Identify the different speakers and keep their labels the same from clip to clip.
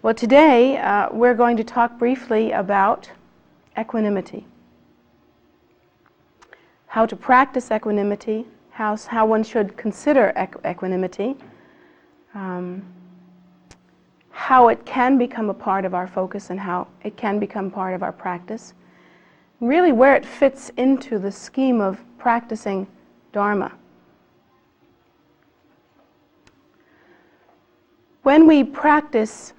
Speaker 1: Well, today we're going to talk briefly about equanimity. How to practice equanimity, how one should consider equanimity, how it can become a part of our focus and how it can become part of our practice, really where it fits into the scheme of practicing Dharma. When we practice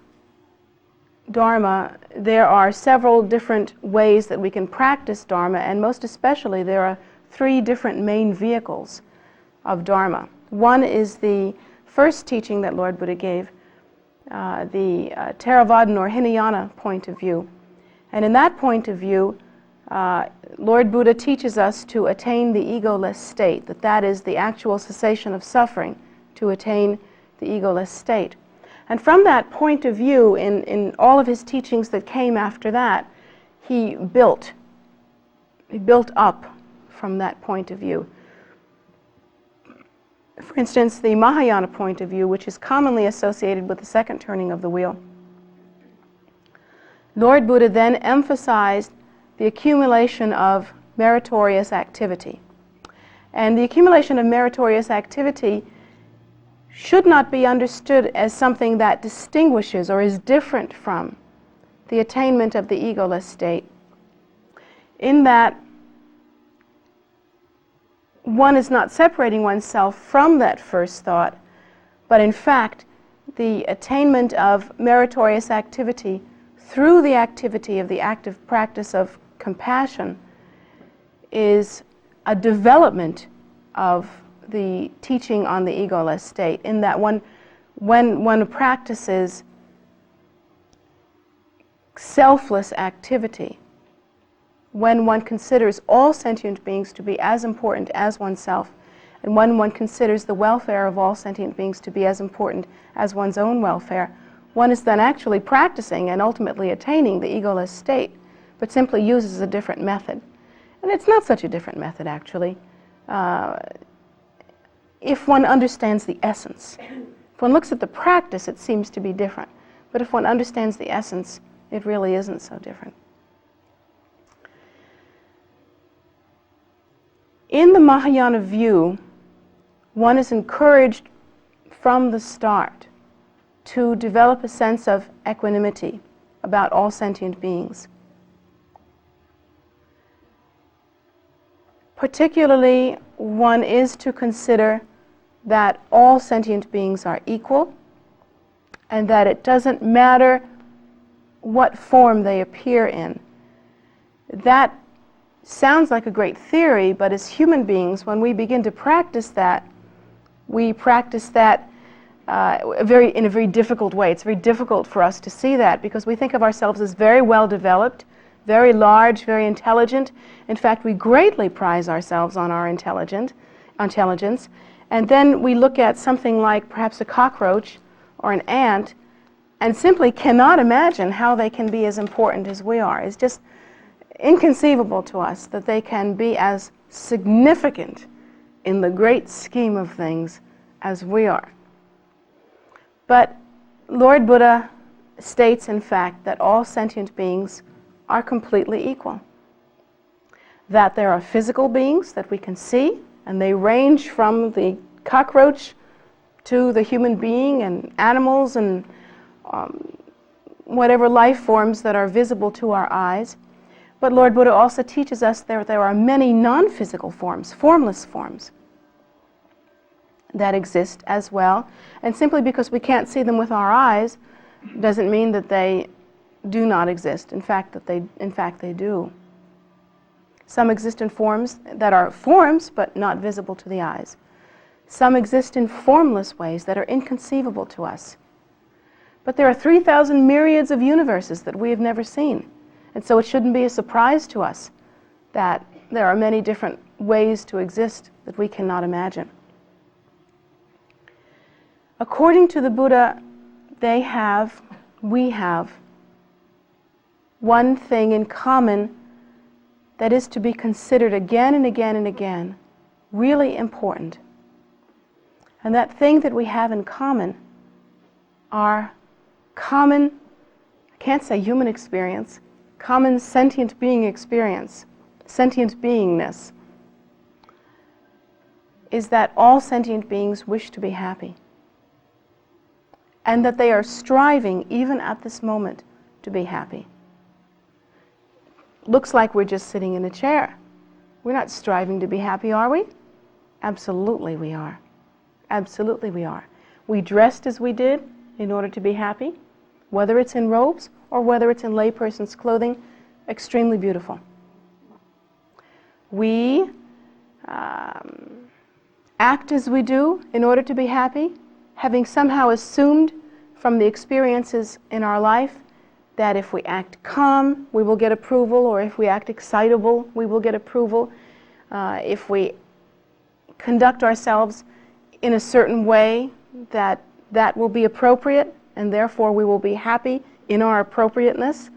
Speaker 1: Dharma, there are several different ways that we can practice Dharma, and most especially there are three different main vehicles of Dharma. One is the first teaching that Lord Buddha gave, the Theravadan or Hinayana point of view. And in that point of view, Lord Buddha teaches us to attain the egoless state, that is the actual cessation of suffering, to attain the egoless state. And from that point of view, in all of his teachings that came after that, he built up from that point of view. For instance, the Mahayana point of view, which is commonly associated with the second turning of the wheel, Lord Buddha then emphasized the accumulation of meritorious activity. And the accumulation of meritorious activity should not be understood as something that distinguishes or is different from the attainment of the egoless state, in that one is not separating oneself from that first thought, but in fact the attainment of meritorious activity through the activity of the active practice of compassion is a development of the teaching on the egoless state, in that when one practices selfless activity, when one considers all sentient beings to be as important as oneself, and when one considers the welfare of all sentient beings to be as important as one's own welfare, one is then actually practicing and ultimately attaining the egoless state, but simply uses a different method. And it's not such a different method, actually. If one understands the essence. If one looks at the practice, it seems to be different. But if one understands the essence, it really isn't so different. In the Mahayana view, one is encouraged from the start to develop a sense of equanimity about all sentient beings. Particularly, one is to consider that all sentient beings are equal, and that it doesn't matter what form they appear in. That sounds like a great theory, but as human beings, when we begin to practice that, we practice that in a very difficult way. It's very difficult for us to see that, because we think of ourselves as very well developed, very large, very intelligent. In fact, we greatly prize ourselves on our intelligence. And then we look at something like perhaps a cockroach or an ant and simply cannot imagine how they can be as important as we are. It's just inconceivable to us that they can be as significant in the great scheme of things as we are. But Lord Buddha states, in fact, that all sentient beings are completely equal. That there are physical beings that we can see, and they range from the cockroach to the human being and animals and whatever life forms that are visible to our eyes. But Lord Buddha also teaches us that there are many non-physical forms, formless forms, that exist as well. And simply because we can't see them with our eyes doesn't mean that they do not exist. In fact, they do. Some exist in forms that are forms, but not visible to the eyes. Some exist in formless ways that are inconceivable to us. But there are 3,000 myriads of universes that we have never seen. And so it shouldn't be a surprise to us that there are many different ways to exist that we cannot imagine. According to the Buddha, we have one thing in common that is to be considered again and again and again, really important. And that thing that we have in common are common can't say human experience, common sentient being experience, sentient beingness, is that all sentient beings wish to be happy. And that they are striving, even at this moment, to be happy. Looks like we're just sitting in a chair. We're not striving to be happy, are we? Absolutely we are. Absolutely we are. We dressed as we did in order to be happy, whether it's in robes or whether it's in layperson's clothing, extremely beautiful. We act as we do in order to be happy, having somehow assumed from the experiences in our life that if we act calm, we will get approval, or if we act excitable, we will get approval. If we conduct ourselves in a certain way, that will be appropriate, and therefore we will be happy in our appropriateness.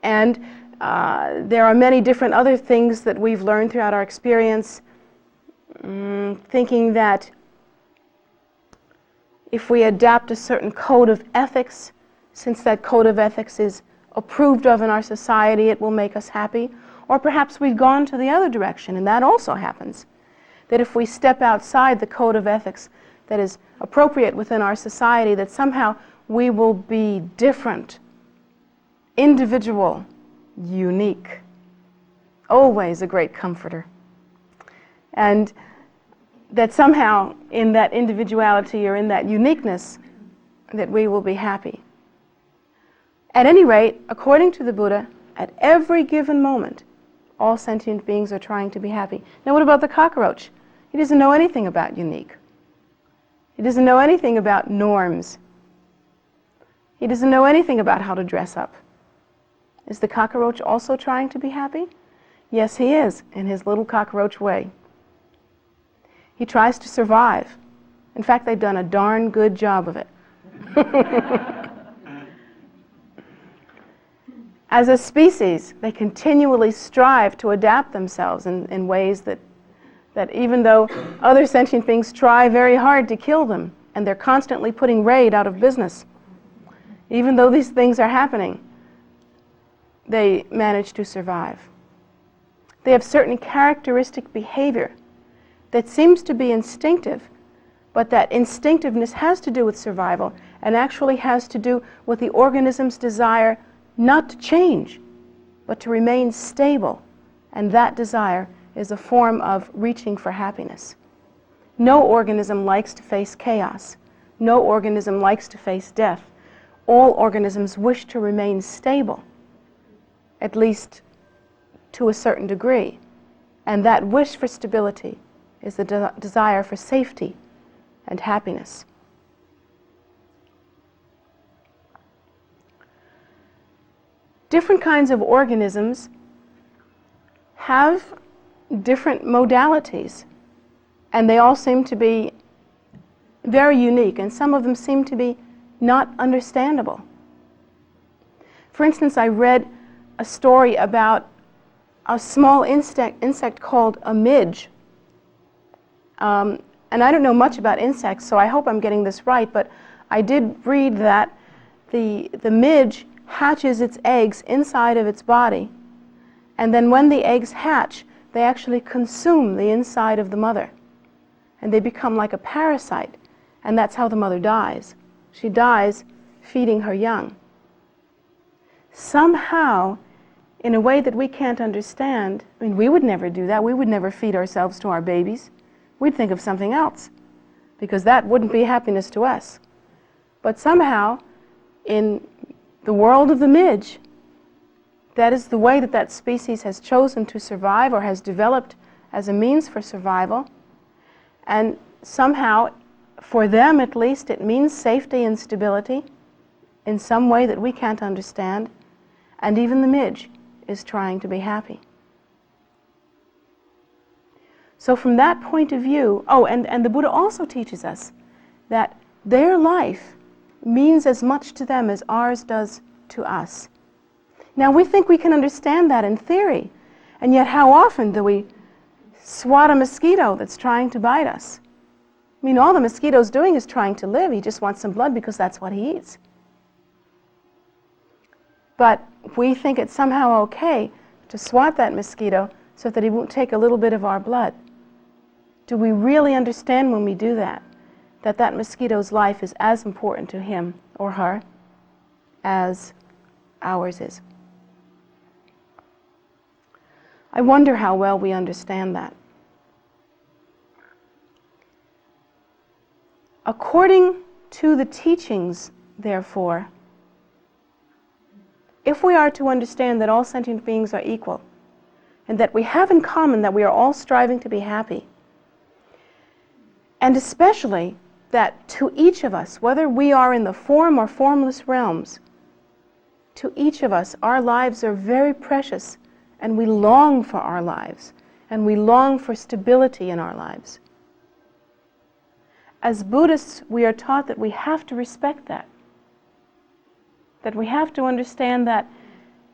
Speaker 1: And there are many different other things that we've learned throughout our experience, thinking that if we adapt a certain code of ethics, since that code of ethics is approved of in our society, it will make us happy. Or perhaps we've gone to the other direction, and that also happens. That if we step outside the code of ethics that is appropriate within our society, that somehow we will be different, individual, unique. Always a great comforter. And that somehow in that individuality or in that uniqueness that we will be happy. At any rate, according to the Buddha, at every given moment, all sentient beings are trying to be happy. Now what about the cockroach? He doesn't know anything about unique. He doesn't know anything about norms. He doesn't know anything about how to dress up. Is the cockroach also trying to be happy? Yes, he is, in his little cockroach way. He tries to survive. In fact, they've done a darn good job of it. As a species, they continually strive to adapt themselves in ways that even though other sentient beings try very hard to kill them, and they're constantly putting raid out of business, even though these things are happening, they manage to survive. They have certain characteristic behavior that seems to be instinctive, but that instinctiveness has to do with survival and actually has to do with the organism's desire not to change, but to remain stable. And that desire is a form of reaching for happiness. No organism likes to face chaos. No organism likes to face death. All organisms wish to remain stable, at least to a certain degree. And that wish for stability is the desire for safety and happiness. Different kinds of organisms have different modalities, and they all seem to be very unique, and some of them seem to be not understandable. For instance, I read a story about a small insect called a midge. And I don't know much about insects, so I hope I'm getting this right, but I did read that the midge hatches its eggs inside of its body, and then when the eggs hatch, they actually consume the inside of the mother, and they become like a parasite, and that's how the mother dies. She dies feeding her young. Somehow, in a way that we can't understand, I mean, we would never do that. We would never feed ourselves to our babies. We'd think of something else, because that wouldn't be happiness to us. But somehow, in the world of the midge, that is the way that that species has chosen to survive or has developed as a means for survival. And somehow, for them at least, it means safety and stability in some way that we can't understand. And even the midge is trying to be happy. So from that point of view, and the Buddha also teaches us that their life means as much to them as ours does to us. Now we think we can understand that in theory, and yet how often do we swat a mosquito that's trying to bite us? I mean, all the mosquito's doing is trying to live. He just wants some blood because that's what he eats. but we think it's somehow okay to swat that mosquito so that he won't take a little bit of our blood. Do we really understand when we do that, that that mosquito's life is as important to him or her as ours is? I wonder how well we understand that. According to the teachings, therefore, if we are to understand that all sentient beings are equal, and that we have in common that we are all striving to be happy, and especially that to each of us, whether we are in the form or formless realms, to each of us, our lives are very precious, and we long for our lives, and we long for stability in our lives. As Buddhists, we are taught that we have to respect that we have to understand that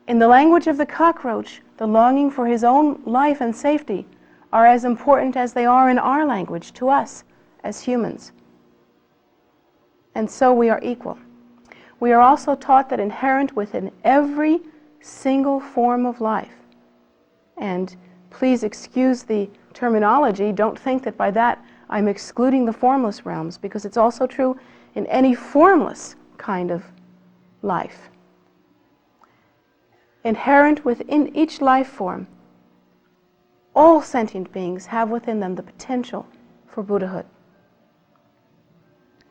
Speaker 1: in the language of the cockroach, the longing for his own life and safety are as important as they are in our language to us as humans. And so we are equal. We are also taught that inherent within every single form of life, and please excuse the terminology, don't think that by that I'm excluding the formless realms, because it's also true in any formless kind of life. Inherent within each life form, all sentient beings have within them the potential for Buddhahood.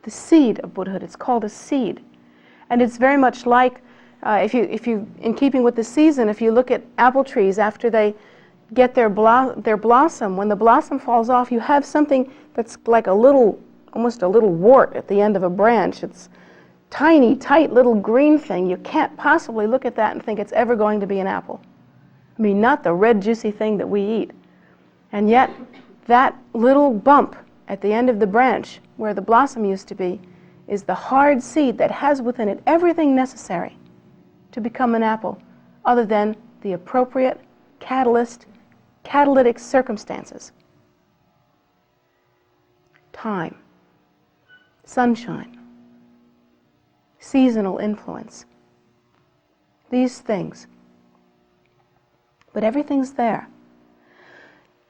Speaker 1: The seed of Buddhahood, it's called a seed. And it's very much like, if you, in keeping with the season, if you look at apple trees after they get their blossom, when the blossom falls off, you have something that's like almost a little wart at the end of a branch. It's tiny, tight little green thing. You can't possibly look at that and think it's ever going to be an apple. I mean, not the red juicy thing that we eat. And yet, that little bump at the end of the branch where the blossom used to be is the hard seed that has within it everything necessary to become an apple, other than the appropriate catalytic circumstances. Time, sunshine, seasonal influence, these things. But everything's there.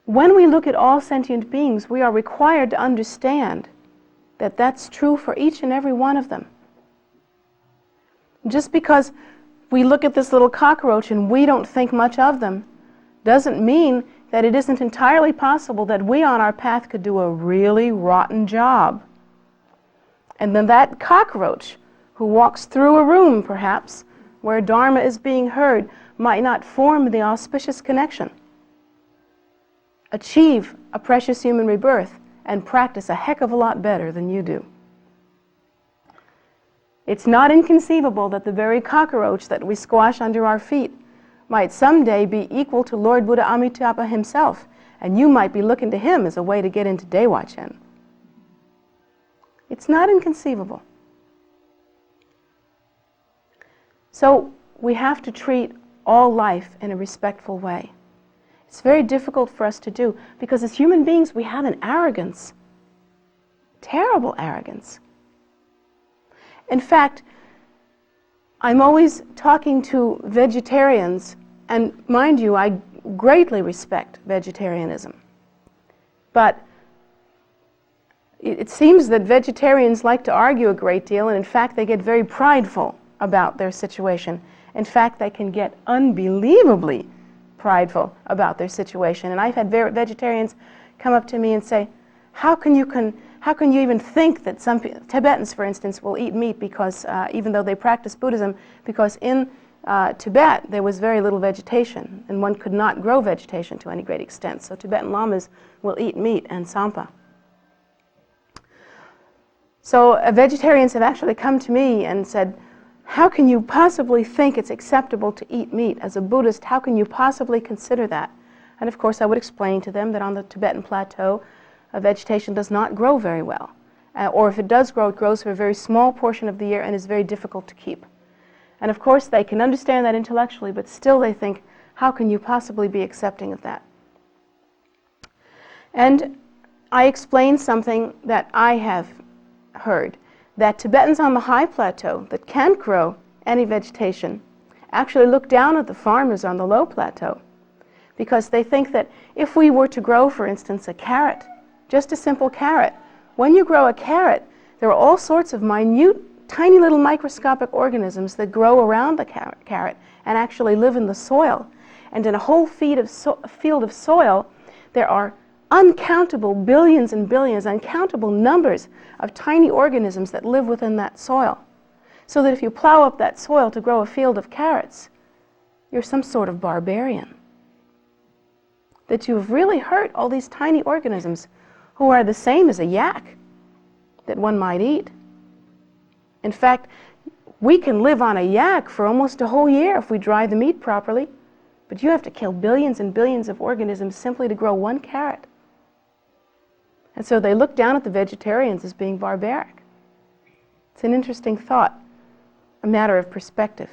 Speaker 1: When we look at all sentient beings, we are required to understand that that's true for each and every one of them. Just because we look at this little cockroach and we don't think much of them doesn't mean that it isn't entirely possible that we on our path could do a really rotten job. And then that cockroach who walks through a room, perhaps, where Dharma is being heard, might not form the auspicious connection, achieve a precious human rebirth, and practice a heck of a lot better than you do. It's not inconceivable that the very cockroach that we squash under our feet might someday be equal to Lord Buddha Amitabha himself, and you might be looking to him as a way to get into Dewa-chen. It's not inconceivable. So we have to treat all life in a respectful way. It's very difficult for us to do because as human beings we have an arrogance, terrible arrogance. In fact, I'm always talking to vegetarians, and mind you, I greatly respect vegetarianism. But it seems that vegetarians like to argue a great deal, and in fact they get very prideful about their situation. In fact, they can get unbelievably prideful about their situation. And I've had vegetarians come up to me and say, how can you even think that some Tibetans, for instance, will eat meat because, even though they practice Buddhism, because in Tibet there was very little vegetation, and one could not grow vegetation to any great extent. So Tibetan lamas will eat meat and sampa. So vegetarians have actually come to me and said, how can you possibly think it's acceptable to eat meat? As a Buddhist, how can you possibly consider that? And of course I would explain to them that on the Tibetan plateau, vegetation does not grow very well. Or if it does grow, it grows for a very small portion of the year and is very difficult to keep. And of course they can understand that intellectually, but still they think, how can you possibly be accepting of that? And I explained something that I have heard, that Tibetans on the high plateau that can't grow any vegetation actually look down at the farmers on the low plateau, because they think that if we were to grow, for instance, a carrot, just a simple carrot, when you grow a carrot, there are all sorts of minute, tiny little microscopic organisms that grow around the carrot and actually live in the soil. And in a whole field of soil, there are uncountable billions and billions, uncountable numbers of tiny organisms that live within that soil. So that if you plow up that soil to grow a field of carrots, you're some sort of barbarian. That you've really hurt all these tiny organisms who are the same as a yak that one might eat. In fact, we can live on a yak for almost a whole year if we dry the meat properly, but you have to kill billions and billions of organisms simply to grow one carrot. And so they look down at the vegetarians as being barbaric. It's an interesting thought, a matter of perspective.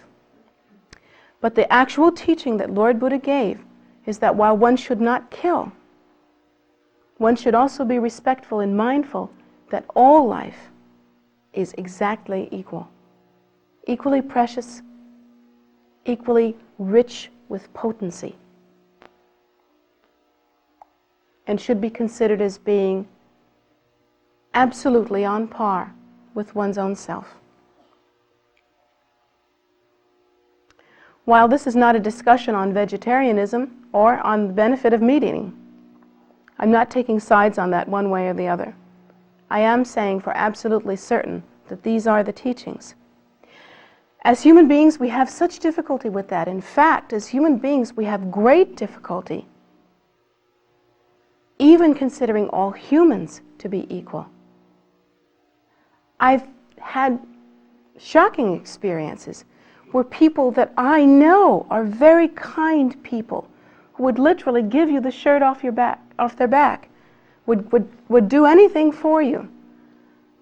Speaker 1: But the actual teaching that Lord Buddha gave is that while one should not kill, one should also be respectful and mindful that all life is exactly equal, equally precious, equally rich with potency, and should be considered as being absolutely on par with one's own self. While this is not a discussion on vegetarianism or on the benefit of meat eating, I'm not taking sides on that one way or the other. I am saying for absolutely certain that these are the teachings. As human beings, we have such difficulty with that. In fact, as human beings, we have great difficulty even considering all humans to be equal. I've had shocking experiences where people that I know are very kind people who would literally give you the shirt off their back, would do anything for you,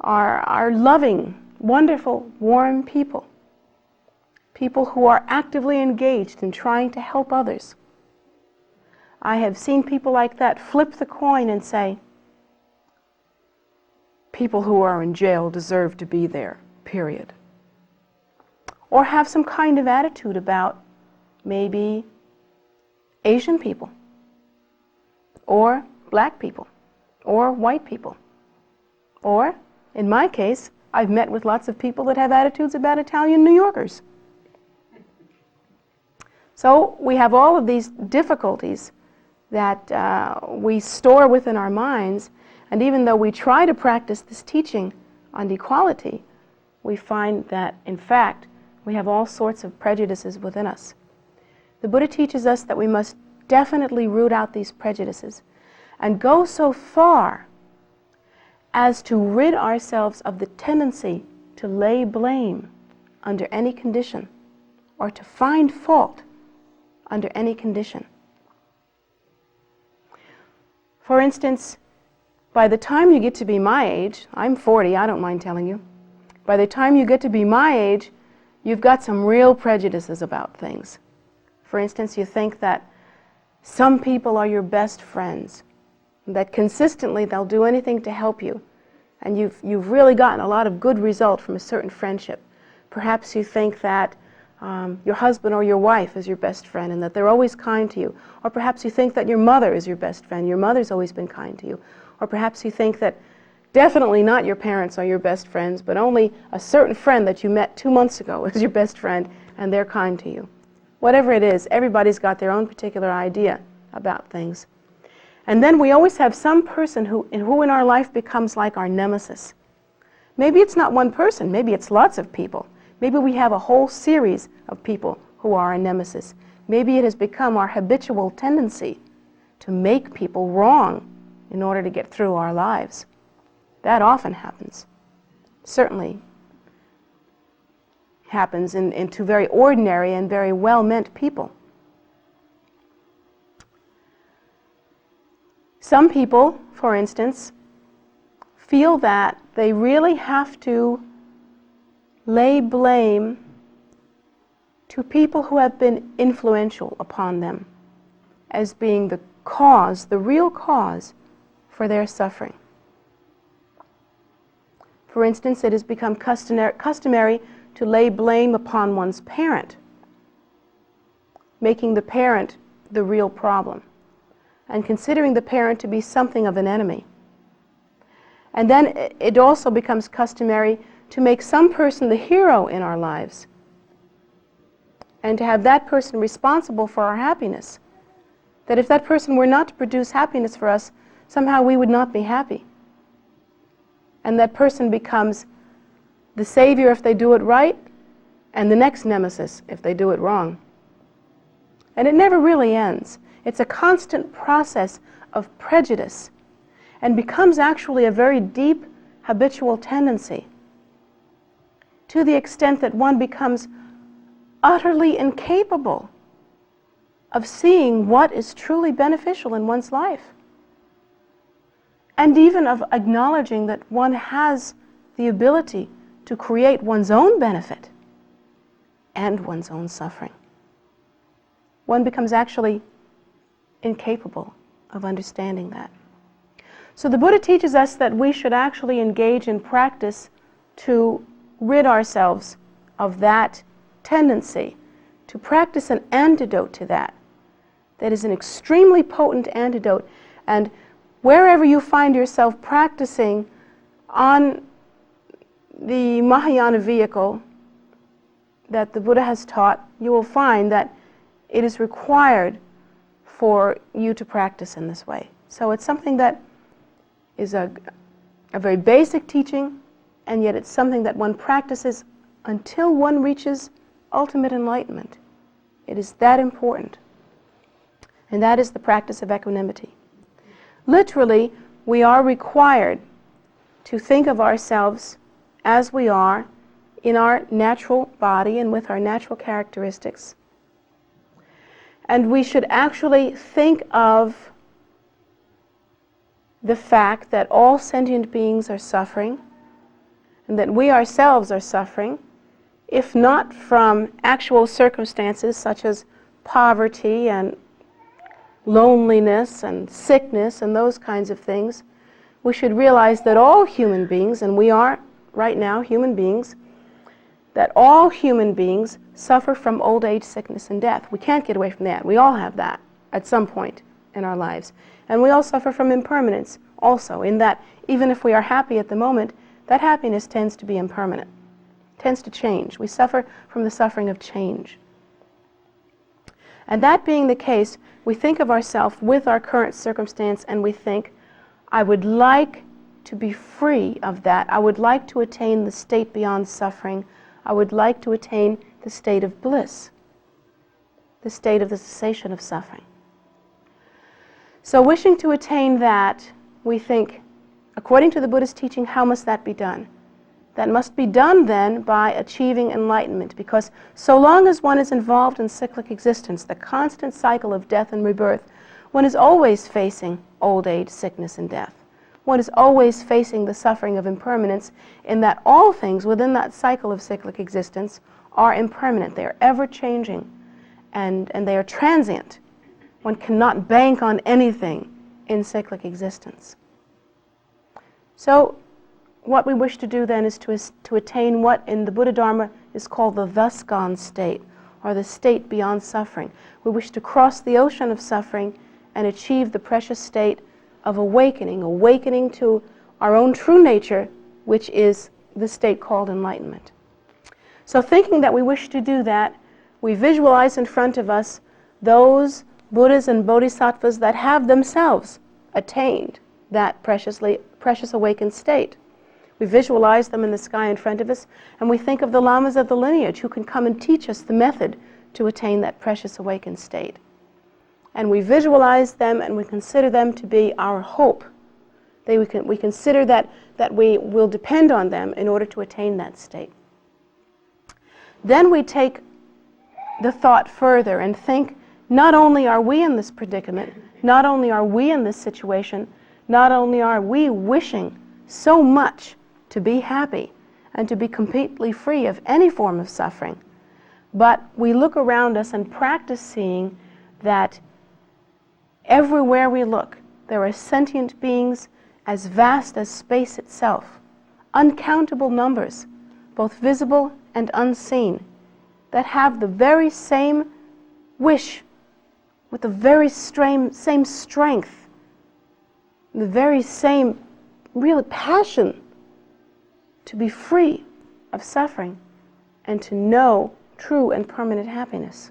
Speaker 1: are loving, wonderful, warm people. People who are actively engaged in trying to help others. I have seen people like that flip the coin and say, people who are in jail deserve to be there, period. Or have some kind of attitude about maybe Asian people, or black people, or white people. Or, in my case, I've met with lots of people that have attitudes about Italian New Yorkers. So we have all of these difficulties that we store within our minds, and even though we try to practice this teaching on equality, we find that, in fact, we have all sorts of prejudices within us. The Buddha teaches us that we must definitely root out these prejudices and go so far as to rid ourselves of the tendency to lay blame under any condition or to find fault under any condition. For instance, by the time you get to be my age, I'm 40, I don't mind telling you, by the time you get to be my age, you've got some real prejudices about things. For instance, you think that some people are your best friends, that consistently they'll do anything to help you, and you've really gotten a lot of good result from a certain friendship. Perhaps you think that your husband or your wife is your best friend and that they're always kind to you. Or perhaps you think that your mother is your best friend, your mother's always been kind to you. Or perhaps you think that definitely not your parents are your best friends, but only a certain friend that you met 2 months ago is your best friend and they're kind to you. Whatever it is, everybody's got their own particular idea about things. And then we always have some person who in our life becomes like our nemesis. Maybe it's not one person, maybe it's lots of people. Maybe we have a whole series of people who are our nemesis. Maybe it has become our habitual tendency to make people wrong in order to get through our lives. That often happens. Certainly happens into very ordinary and very well-meant people. Some people, for instance, feel that they really have to lay blame to people who have been influential upon them as being the cause, the real cause for their suffering. For instance, it has become customary to lay blame upon one's parent making the parent the real problem, and considering the parent to be something of an enemy. And then it also becomes customary to make some person the hero in our lives, and to have that person responsible for our happiness. That if that person were not to produce happiness for us, somehow we would not be happy. And that person becomes the savior if they do it right, and the next nemesis if they do it wrong. And it never really ends. It's a constant process of prejudice, and becomes actually a very deep habitual tendency, to the extent that one becomes utterly incapable of seeing what is truly beneficial in one's life, and even of acknowledging that one has the ability to create one's own benefit and one's own suffering. One becomes actually incapable of understanding that. So the Buddha teaches us that we should actually engage in practice to rid ourselves of that tendency, to practice an antidote to that. That is an extremely potent antidote. And wherever you find yourself practicing on the Mahayana vehicle that the Buddha has taught, you will find that it is required for you to practice in this way. So it's something that is a very basic teaching, and yet it's something that one practices until one reaches ultimate enlightenment. It is that important. And that is the practice of equanimity. Literally, we are required to think of ourselves as we are in our natural body and with our natural characteristics. And we should actually think of the fact that all sentient beings are suffering, and that we ourselves are suffering, if not from actual circumstances such as poverty and loneliness and sickness and those kinds of things. We should realize that all human beings, and we are right now human beings, that all human beings suffer from old age, sickness, and death. We can't get away from that. We all have that at some point in our lives. And we all suffer from impermanence also, in that even if we are happy at the moment, that happiness tends to be impermanent, tends to change. We suffer from the suffering of change. And that being the case, we think of ourselves with our current circumstance, and we think, I would like to be free of that. I would like to attain the state beyond suffering. I would like to attain the state of bliss, the state of the cessation of suffering. So wishing to attain that, we think, according to the Buddha's teaching, how must that be done? That must be done then by achieving enlightenment, because so long as one is involved in cyclic existence, the constant cycle of death and rebirth, one is always facing old age, sickness, and death. One is always facing the suffering of impermanence, in that all things within that cycle of cyclic existence are impermanent. They are ever changing, and they are transient. One cannot bank on anything in cyclic existence. So what we wish to do then is to attain what in the Buddha Dharma is called the thus gone state, or the state beyond suffering. We wish to cross the ocean of suffering and achieve the precious state of awakening to our own true nature, which is the state called enlightenment. So thinking that we wish to do that, we visualize in front of us those Buddhas and Bodhisattvas that have themselves attained that precious awakened state. We visualize them in the sky in front of us, and we think of the lamas of the lineage who can come and teach us the method to attain that precious awakened state. And we visualize them, and we consider them to be our hope. We consider that we will depend on them in order to attain that state. Then we take the thought further and think, not only are we in this predicament, not only are we in this situation, not only are we wishing so much to be happy and to be completely free of any form of suffering, but we look around us and practice seeing that everywhere we look, there are sentient beings as vast as space itself, uncountable numbers, both visible and unseen, that have the very same wish with the very same strength, the very same real passion to be free of suffering and to know true and permanent happiness.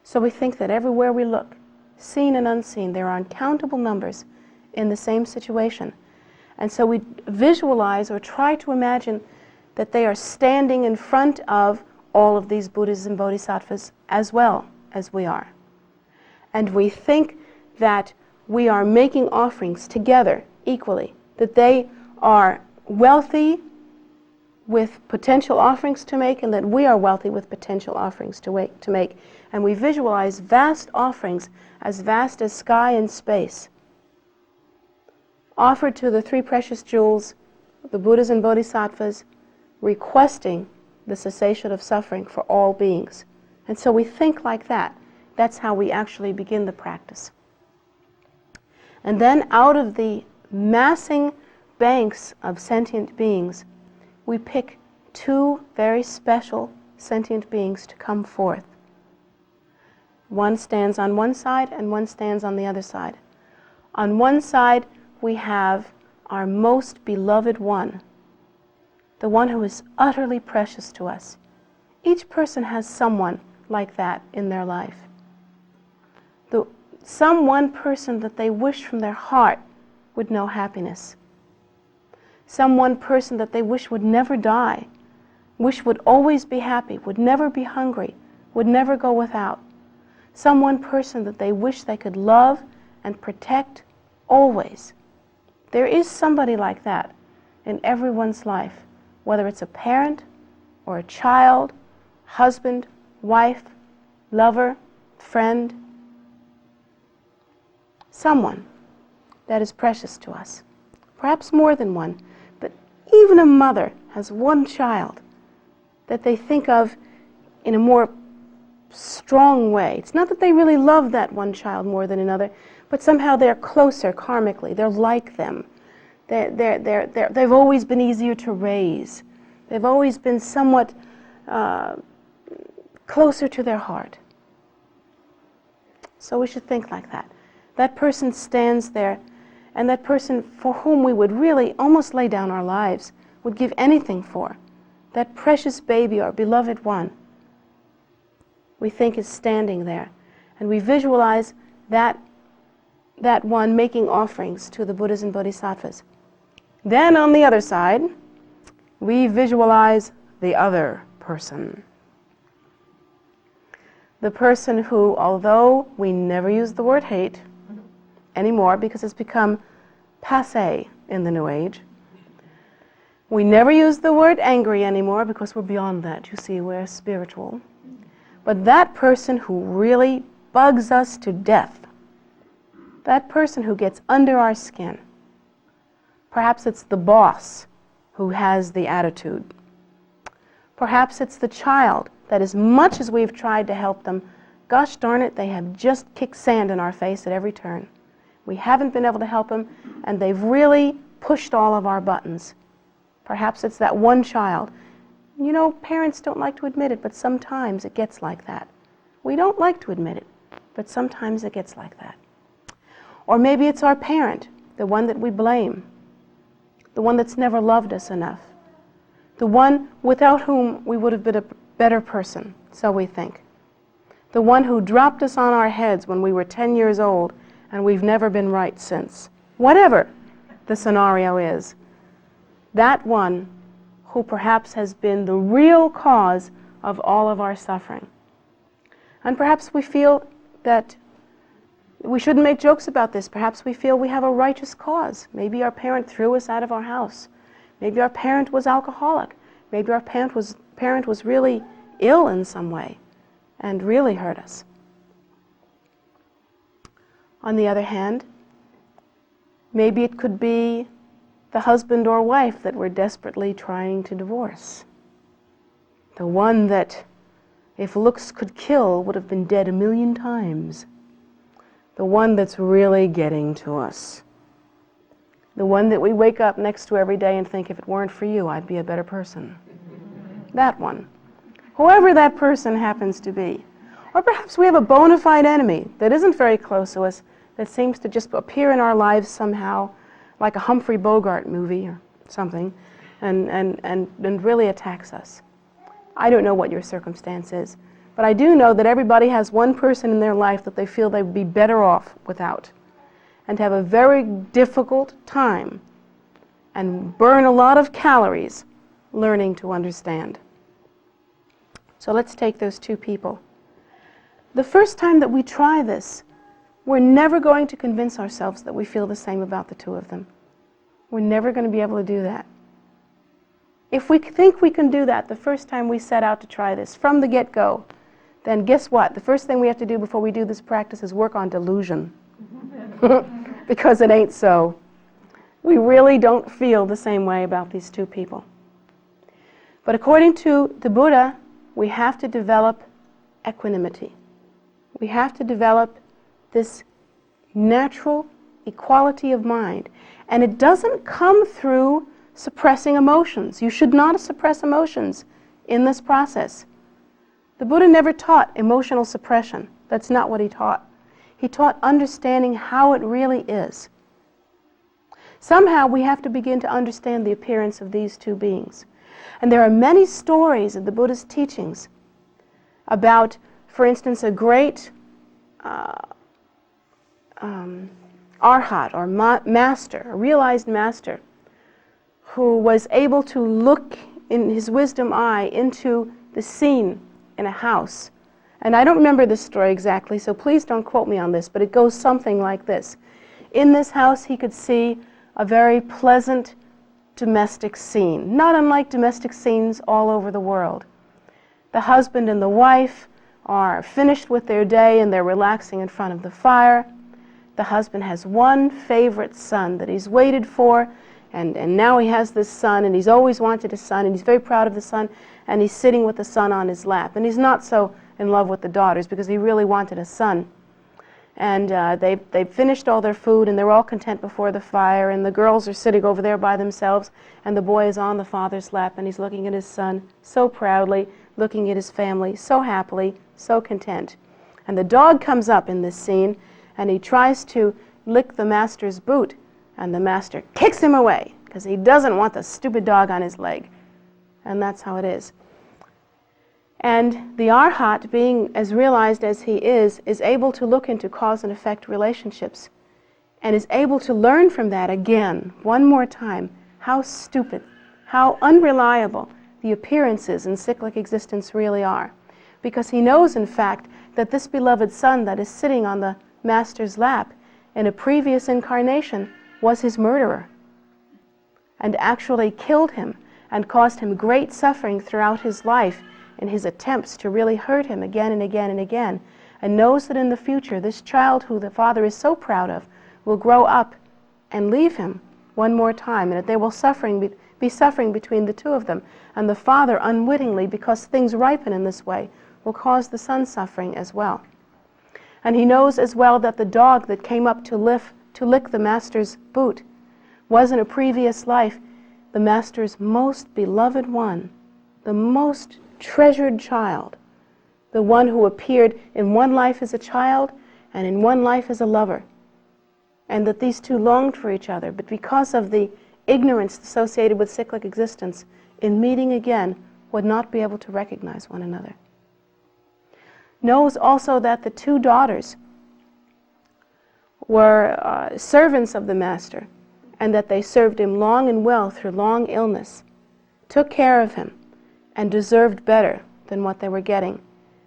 Speaker 1: So we think that everywhere we look, seen and unseen, there are uncountable numbers in the same situation. And so we visualize or try to imagine that they are standing in front of all of these Buddhas and Bodhisattvas as well as we are. And we think that we are making offerings together equally, that they are wealthy with potential offerings to make, and that we are wealthy with potential offerings to make. And we visualize vast offerings as vast as sky and space, offered to the three precious jewels, the Buddhas and Bodhisattvas, requesting the cessation of suffering for all beings. And so we think like that. That's how we actually begin the practice. And then out of the massing banks of sentient beings, we pick two very special sentient beings to come forth. One stands on one side and one stands on the other side. On one side, we have our most beloved one, the one who is utterly precious to us. Each person has someone like that in their life. Some one person that they wish from their heart would know happiness. Some one person that they wish would never die, wish would always be happy, would never be hungry, would never go without. Some one person that they wish they could love and protect always. There is somebody like that in everyone's life, whether it's a parent or a child, husband, wife, lover, friend, someone that is precious to us. Perhaps more than one, but even a mother has one child that they think of in a more strong way. It's not that they really love that one child more than another, but somehow they're closer karmically. They're like them. They've always been easier to raise. They've always been somewhat closer to their heart. So we should think like that. That person stands there, and that person for whom we would really almost lay down our lives, would give anything for, that precious baby, our beloved one, we think is standing there. And we visualize that one making offerings to the Buddhas and Bodhisattvas. Then on the other side, we visualize the other person. The person who, although we never use the word hate anymore because it's become passé in the New Age, we never use the word angry anymore because we're beyond that. You see, we're spiritual. But that person who really bugs us to death, that person who gets under our skin, perhaps it's the boss who has the attitude. Perhaps it's the child that as much as we've tried to help them, gosh darn it, they have just kicked sand in our face at every turn. We haven't been able to help them, and they've really pushed all of our buttons. Perhaps it's that one child. You know, parents don't like to admit it, but sometimes it gets like that. We don't like to admit it, but sometimes it gets like that. Or maybe it's our parent, the one that we blame, the one that's never loved us enough, the one without whom we would have been a better person, so we think. The one who dropped us on our heads when we were 10 years old, and we've never been right since. Whatever the scenario is, that one who perhaps has been the real cause of all of our suffering. And perhaps we feel that we shouldn't make jokes about this. Perhaps we feel we have a righteous cause. Maybe our parent threw us out of our house. Maybe our parent was alcoholic. Maybe our parent was really ill in some way and really hurt us. On the other hand, maybe it could be the husband or wife that we're desperately trying to divorce. The one that, if looks could kill, would have been dead 1,000,000 times. The one that's really getting to us. The one that we wake up next to every day and think, if it weren't for you, I'd be a better person. That one. Whoever that person happens to be. Or perhaps we have a bona fide enemy that isn't very close to us, that seems to just appear in our lives somehow, like a Humphrey Bogart movie or something, and really attacks us. I don't know what your circumstance is, but I do know that everybody has one person in their life that they feel they would be better off without, and have a very difficult time and burn a lot of calories learning to understand. So let's take those two people. The first time that we try this, we're never going to convince ourselves that we feel the same about the two of them. We're never going to be able to do that. If we think we can do that the first time we set out to try this, from the get-go, then guess what? The first thing we have to do before we do this practice is work on delusion. Because it ain't so. We really don't feel the same way about these two people. But according to the Buddha, we have to develop equanimity. We have to develop this natural equality of mind. And it doesn't come through suppressing emotions. You should not suppress emotions in this process. The Buddha never taught emotional suppression. That's not what he taught. He taught understanding how it really is. Somehow we have to begin to understand the appearance of these two beings. And there are many stories in the Buddha's teachings about, for instance, a great arhat, or master, a realized master, who was able to look in his wisdom eye into the scene in a house. And I don't remember this story exactly, so please don't quote me on this, but it goes something like this. In this house he could see a very pleasant domestic scene, not unlike domestic scenes all over the world. The husband and the wife are finished with their day and they're relaxing in front of the fire. The husband has one favorite son that he's waited for, and now he has this son, and he's always wanted a son, and he's very proud of the son, and he's sitting with the son on his lap. And he's not so in love with the daughters because he really wanted a son. And they've finished all their food, and they're all content before the fire, and the girls are sitting over there by themselves, and the boy is on the father's lap, and he's looking at his son so proudly, looking at his family so happily, so content. And the dog comes up in this scene, and he tries to lick the master's boot, and the master kicks him away because he doesn't want the stupid dog on his leg. And that's how it is. And the arhat, being as realized as he is able to look into cause and effect relationships, and is able to learn from that again, one more time, how stupid, how unreliable the appearances in cyclic existence really are. Because he knows, in fact, that this beloved son that is sitting on the master's lap in a previous incarnation was his murderer, and actually killed him and caused him great suffering throughout his life in his attempts to really hurt him again and again and again, and knows that in the future this child who the father is so proud of will grow up and leave him one more time, and that they will be suffering between the two of them, and the father unwittingly, because things ripen in this way, will cause the son suffering as well. And he knows as well that the dog that came up to lick the master's boot was in a previous life the master's most beloved one, the most treasured child, the one who appeared in one life as a child and in one life as a lover, and that these two longed for each other, but because of the ignorance associated with cyclic existence, in meeting again would not be able to recognize one another. Knows also that the two daughters were servants of the master, and that they served him long and well through long illness, took care of him, and deserved better than what they were getting,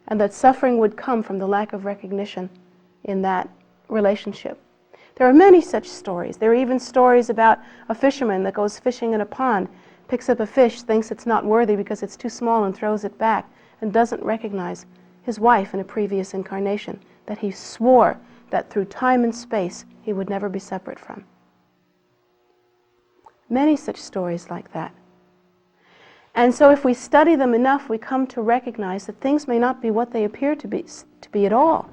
Speaker 1: and that suffering would come from the lack of recognition in that relationship. There are many such stories. There are even stories about a fisherman that goes fishing in a pond, picks up a fish, thinks it's not worthy because it's too small, and throws it back, and doesn't recognize his wife in a previous incarnation that he swore that through time and space he would never be separate from. Many such stories like that. And so if we study them enough, we come to recognize that things may not be what they appear to be at all,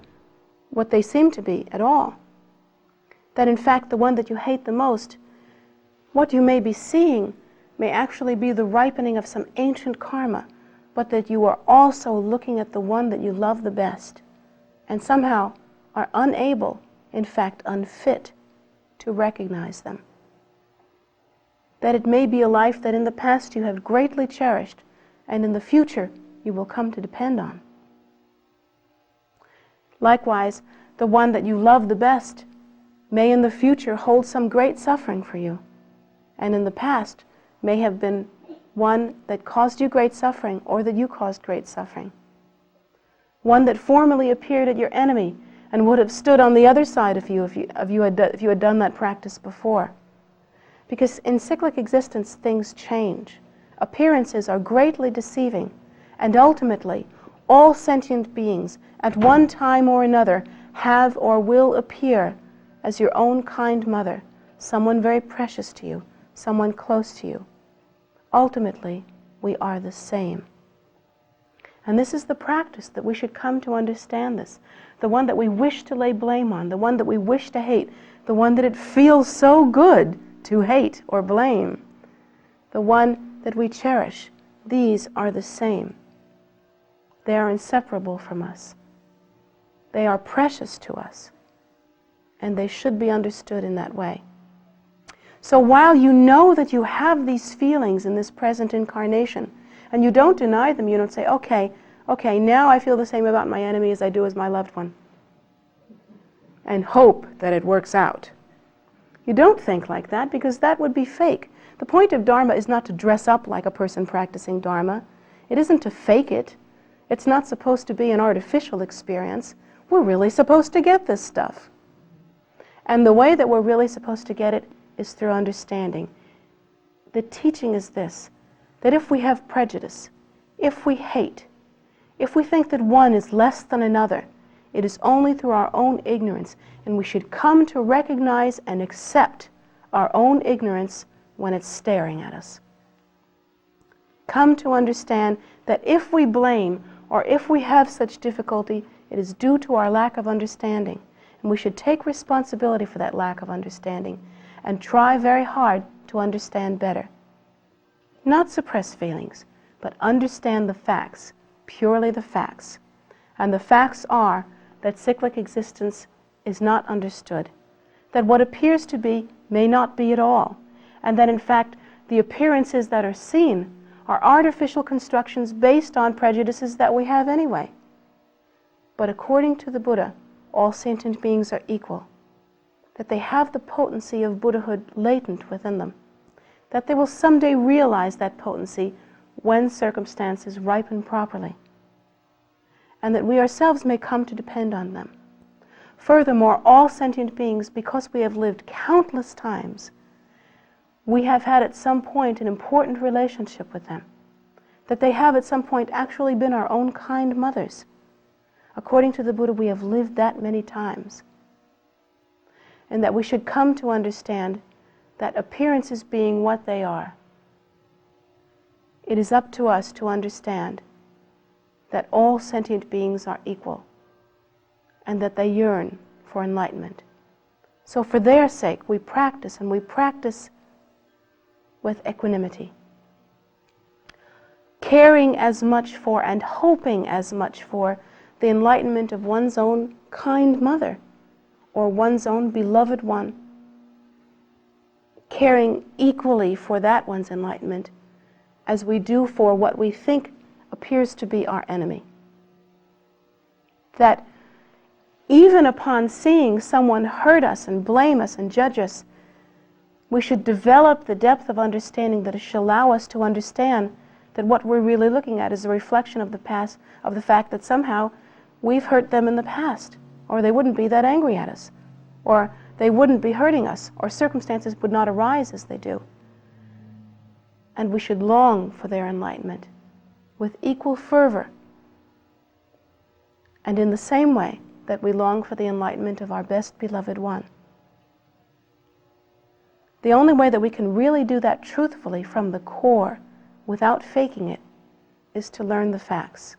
Speaker 1: what they seem to be at all. That in fact the one that you hate the most, what you may be seeing may actually be the ripening of some ancient karma, but that you are also looking at the one that you love the best. and somehow are unable, in fact unfit, to recognize them. That it may be a life that in the past you have greatly cherished, and in the future you will come to depend on. Likewise, the one that you love the best may in the future hold some great suffering for you, and in the past may have been one that caused you great suffering, or that you caused great suffering. One that formerly appeared as your enemy and would have stood on the other side of you if you had done that practice before. Because in cyclic existence, things change. Appearances are greatly deceiving, and ultimately, all sentient beings, at one time or another, have or will appear as your own kind mother, someone very precious to you, someone close to you. Ultimately, we are the same. And this is the practice that we should come to understand this. The one that we wish to lay blame on, the one that we wish to hate, the one that it feels so good to hate or blame, the one that we cherish. These are the same. They are inseparable from us. They are precious to us, and they should be understood in that way. So while you know that you have these feelings in this present incarnation, and you don't deny them, you don't say, okay, now I feel the same about my enemy as I do as my loved one, and hope that it works out. You don't think like that, because that would be fake. The point of Dharma is not to dress up like a person practicing Dharma. It isn't to fake it. It's not supposed to be an artificial experience. We're really supposed to get this stuff. And the way that we're really supposed to get it is through understanding. The teaching is this, that if we have prejudice, if we hate, if we think that one is less than another, it is only through our own ignorance, and we should come to recognize and accept our own ignorance when it's staring at us. Come to understand that if we blame or if we have such difficulty, it is due to our lack of understanding, and we should take responsibility for that lack of understanding and try very hard to understand better. Not suppress feelings, but understand the facts, purely the facts. And the facts are that cyclic existence is not understood, that what appears to be may not be at all, and that in fact the appearances that are seen are artificial constructions based on prejudices that we have anyway. But according to the Buddha, all sentient beings are equal, that they have the potency of Buddhahood latent within them, that they will someday realize that potency when circumstances ripen properly, and that we ourselves may come to depend on them. Furthermore, all sentient beings, because we have lived countless times, we have had at some point an important relationship with them, that they have at some point actually been our own kind mothers. According to the Buddha, we have lived that many times, and that we should come to understand that appearances being what they are, it is up to us to understand that all sentient beings are equal and that they yearn for enlightenment. So for their sake, we practice, and we practice with equanimity, caring as much for and hoping as much for the enlightenment of one's own kind mother or one's own beloved one, caring equally for that one's enlightenment as we do for what we think appears to be our enemy. That even upon seeing someone hurt us and blame us and judge us, we should develop the depth of understanding that should allow us to understand that what we're really looking at is a reflection of the past, of the fact that somehow we've hurt them in the past, or they wouldn't be that angry at us, or they wouldn't be hurting us, or circumstances would not arise as they do. And we should long for their enlightenment with equal fervor, and in the same way that we long for the enlightenment of our best beloved one. The only way that we can really do that truthfully from the core, without faking it, is to learn the facts,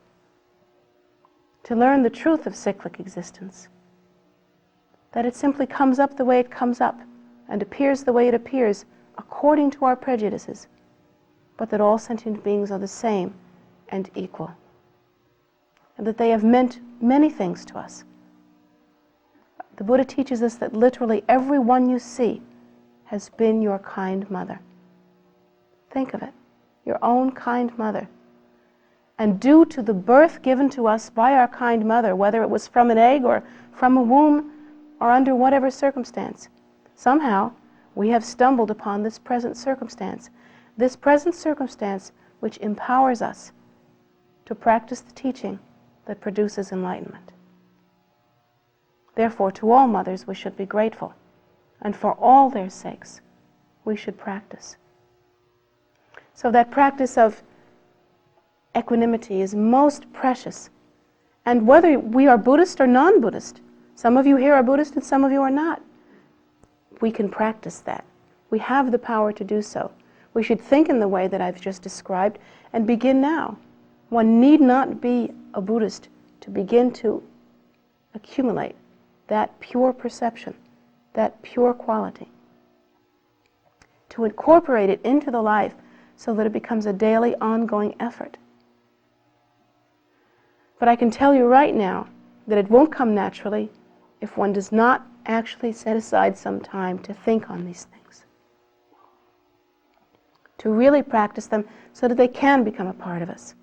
Speaker 1: to learn the truth of cyclic existence, that it simply comes up the way it comes up and appears the way it appears according to our prejudices, but that all sentient beings are the same and equal, and that they have meant many things to us, The Buddha teaches us that literally everyone you see has been your kind mother. Think of it, your own kind mother. And due to the birth given to us by our kind mother, whether it was from an egg or from a womb or under whatever circumstance, somehow we have stumbled upon this present circumstance which empowers us to practice the teaching that produces enlightenment. Therefore, to all mothers we should be grateful, and for all their sakes we should practice. So that practice of equanimity is most precious. And whether we are Buddhist or non-Buddhist, some of you here are Buddhist and some of you are not, we can practice that. We have the power to do so. We should think in the way that I've just described and begin now. One need not be a Buddhist to begin to accumulate that pure perception, that pure quality, to incorporate it into the life so that it becomes a daily, ongoing effort. But I can tell you right now that it won't come naturally if one does not actually set aside some time to think on these things, to really practice them so that they can become a part of us.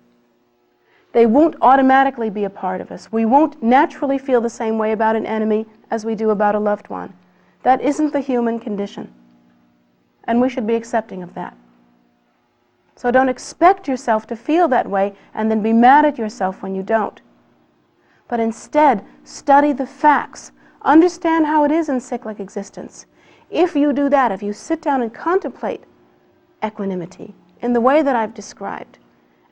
Speaker 1: They won't automatically be a part of us. We won't naturally feel the same way about an enemy as we do about a loved one. That isn't the human condition, and we should be accepting of that. So don't expect yourself to feel that way and then be mad at yourself when you don't. But instead, study the facts. Understand how it is in cyclic existence. If you do that, if you sit down and contemplate equanimity in the way that I've described,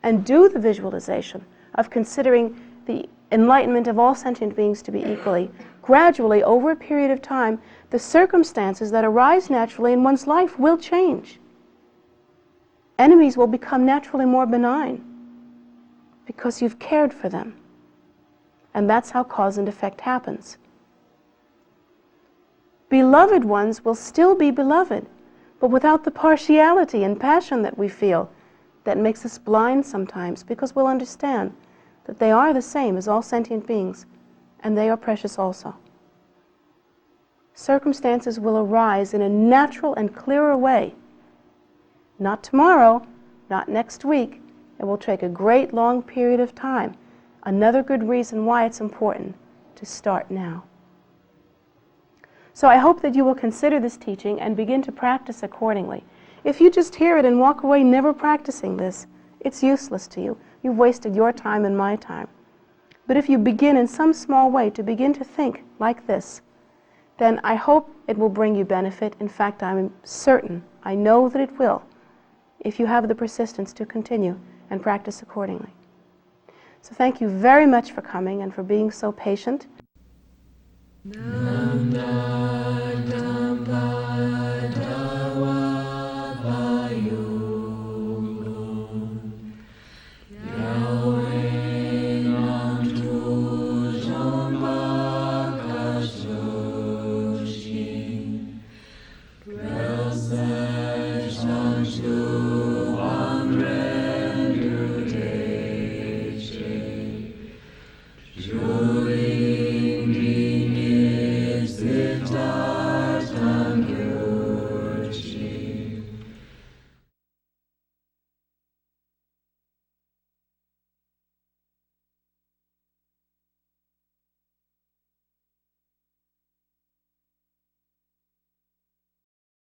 Speaker 1: and do the visualization of considering the enlightenment of all sentient beings to be equally, gradually, over a period of time, the circumstances that arise naturally in one's life will change. Enemies will become naturally more benign because you've cared for them. And that's how cause and effect happens. Beloved ones will still be beloved, but without the partiality and passion that we feel that makes us blind sometimes, because we'll understand that they are the same as all sentient beings, and they are precious also. Circumstances will arise in a natural and clearer way. Not tomorrow, not next week. It will take a great long period of time. Another good reason why it's important to start now. So I hope that you will consider this teaching and begin to practice accordingly. If you just hear it and walk away never practicing this, it's useless to you. You've wasted your time and my time. But if you begin in some small way to begin to think like this, then I hope it will bring you benefit. In fact, I'm certain, I know that it will, if you have the persistence to continue and practice accordingly. So thank you very much for coming and for being so patient. Nanda.